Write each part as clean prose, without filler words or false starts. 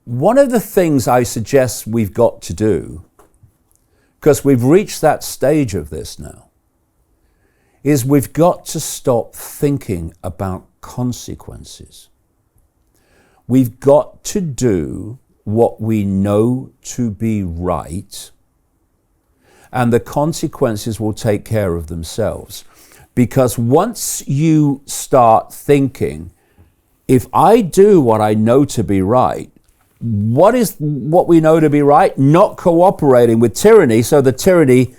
One of the things I suggest we've got to do, because we've reached that stage of this now, is we've got to stop thinking about consequences. We've got to do what we know to be right, and the consequences will take care of themselves. Because once you start thinking, if I do what I know to be right, what is what we know to be right? Not cooperating with tyranny, so the tyranny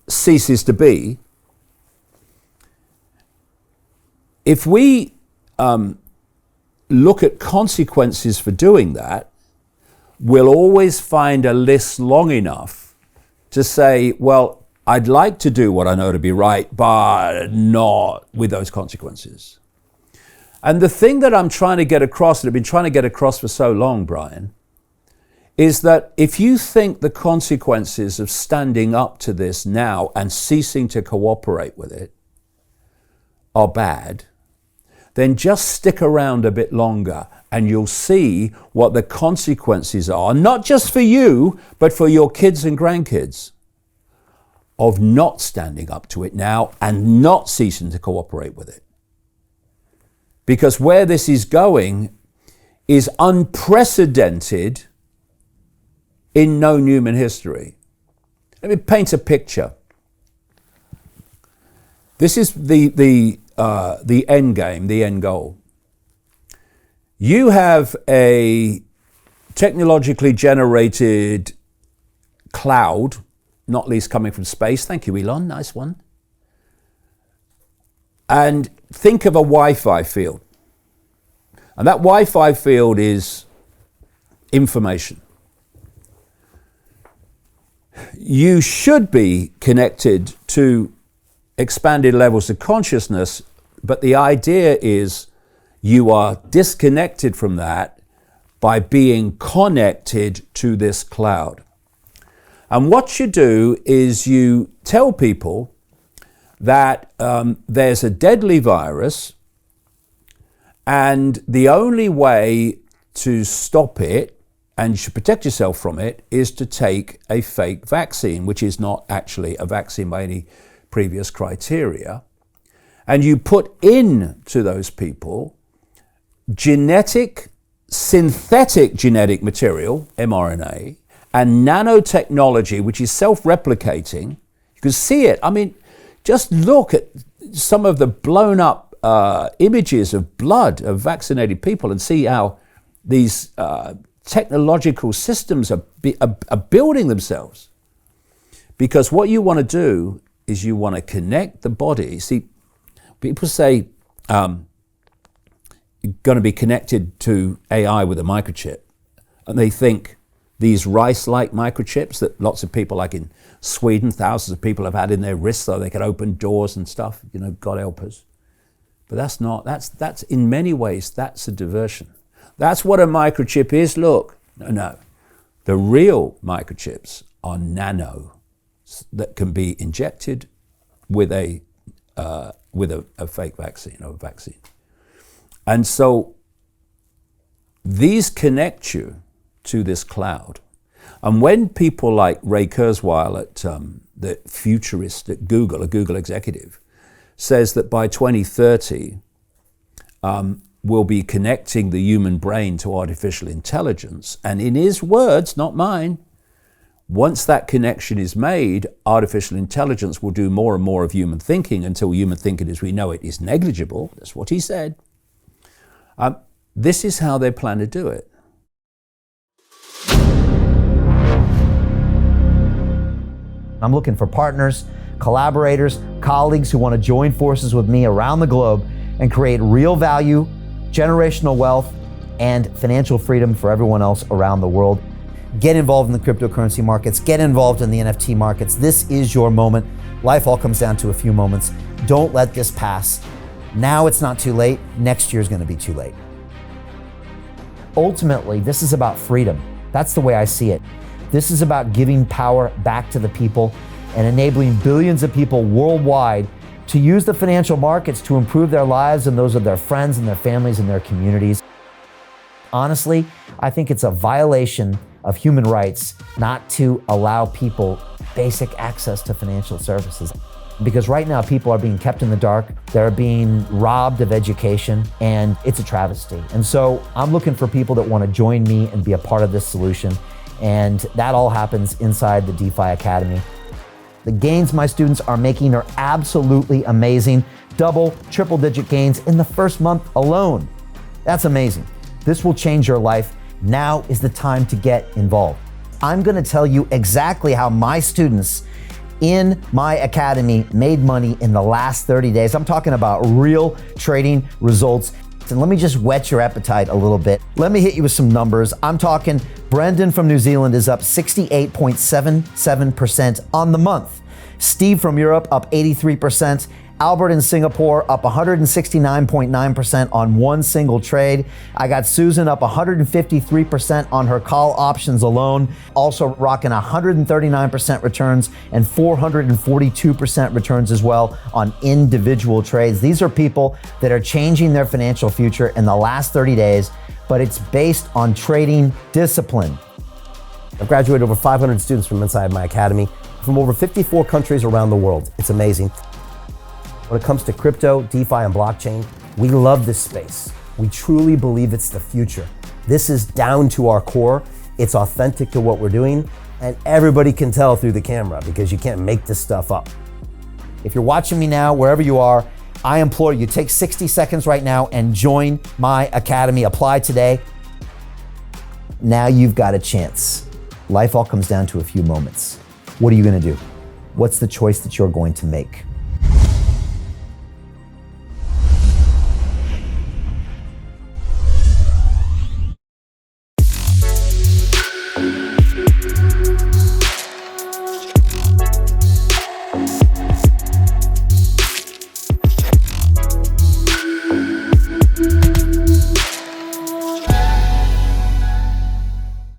ceases to be. If we look at consequences for doing that, we'll always find a list long enough to say, well, I'd like to do what I know to be right, but not with those consequences. And the thing that I'm trying to get across, that I've been trying to get across for so long, Brian, is that if you think the consequences of standing up to this now and ceasing to cooperate with it are bad, then just stick around a bit longer and you'll see what the consequences are, not just for you, but for your kids and grandkids, of not standing up to it now and not ceasing to cooperate with it. Because where this is going is unprecedented in known human history. Let me paint a picture. This is the end game, the end goal. You have a technologically generated cloud, not least coming from space. Thank you, Elon. Nice one. And think of a Wi-Fi field. And that Wi-Fi field is information. You should be connected to expanded levels of consciousness, but the idea is you are disconnected from that by being connected to this cloud. And what you do is you tell people that there's a deadly virus, and the only way to stop it, and you should protect yourself from it, is to take a fake vaccine, which is not actually a vaccine by any previous criteria. And you put in to those people synthetic genetic material, mRNA, and nanotechnology, which is self-replicating. You can see it. I mean, just look at some of the blown up images of blood of vaccinated people and see how these technological systems are building themselves. Because what you want to do is you want to connect the body. See, people say you're going to be connected to AI with a microchip, and they think these rice-like microchips that lots of people, like in Sweden, thousands of people have had in their wrists so they can open doors and stuff, you know, God help us. But that's in many ways, that's a diversion. That's what a microchip is. Look, no. The real microchips are nano that can be injected with a fake vaccine or a vaccine. And so these connect you to this cloud. And when people like Ray Kurzweil, the futurist at Google, a Google executive, says that by 2030, we'll be connecting the human brain to artificial intelligence. And in his words, not mine, once that connection is made, artificial intelligence will do more and more of human thinking until human thinking as we know it is negligible. That's what he said. This is how they plan to do it. I'm looking for partners, collaborators, colleagues who want to join forces with me around the globe and create real value, generational wealth, and financial freedom for everyone else around the world. Get involved in the cryptocurrency markets, get involved in the NFT markets. This is your moment. Life all comes down to a few moments. Don't let this pass. Now it's not too late. Next year's going to be too late. Ultimately, this is about freedom. That's the way I see it. This is about giving power back to the people and enabling billions of people worldwide to use the financial markets to improve their lives and those of their friends and their families and their communities. Honestly, I think it's a violation of human rights not to allow people basic access to financial services. Because right now people are being kept in the dark, they're being robbed of education, and it's a travesty. And so I'm looking for people that want to join me and be a part of this solution. And that all happens inside the DeFi Academy. The gains my students are making are absolutely amazing. Double, triple digit gains in the first month alone. That's amazing. This will change your life. Now is the time to get involved. I'm gonna tell you exactly how my students in my academy made money in the last 30 days. I'm talking about real trading results. And let me just whet your appetite a little bit. Let me hit you with some numbers. I'm talking Brendan from New Zealand is up 68.77% on the month. Steve from Europe up 83%. Albert in Singapore up 169.9% on one single trade. I got Susan up 153% on her call options alone, also rocking 139% returns and 442% returns as well on individual trades. These are people that are changing their financial future in the last 30 days, but it's based on trading discipline. I've graduated over 500 students from inside my academy from over 54 countries around the world. It's amazing. When it comes to crypto, DeFi, and blockchain, we love this space. We truly believe it's the future. This is down to our core. It's authentic to what we're doing, and everybody can tell through the camera because you can't make this stuff up. If you're watching me now, wherever you are, I implore you, take 60 seconds right now and join my academy. Apply today. Now you've got a chance. Life all comes down to a few moments. What are you gonna do? What's the choice that you're going to make?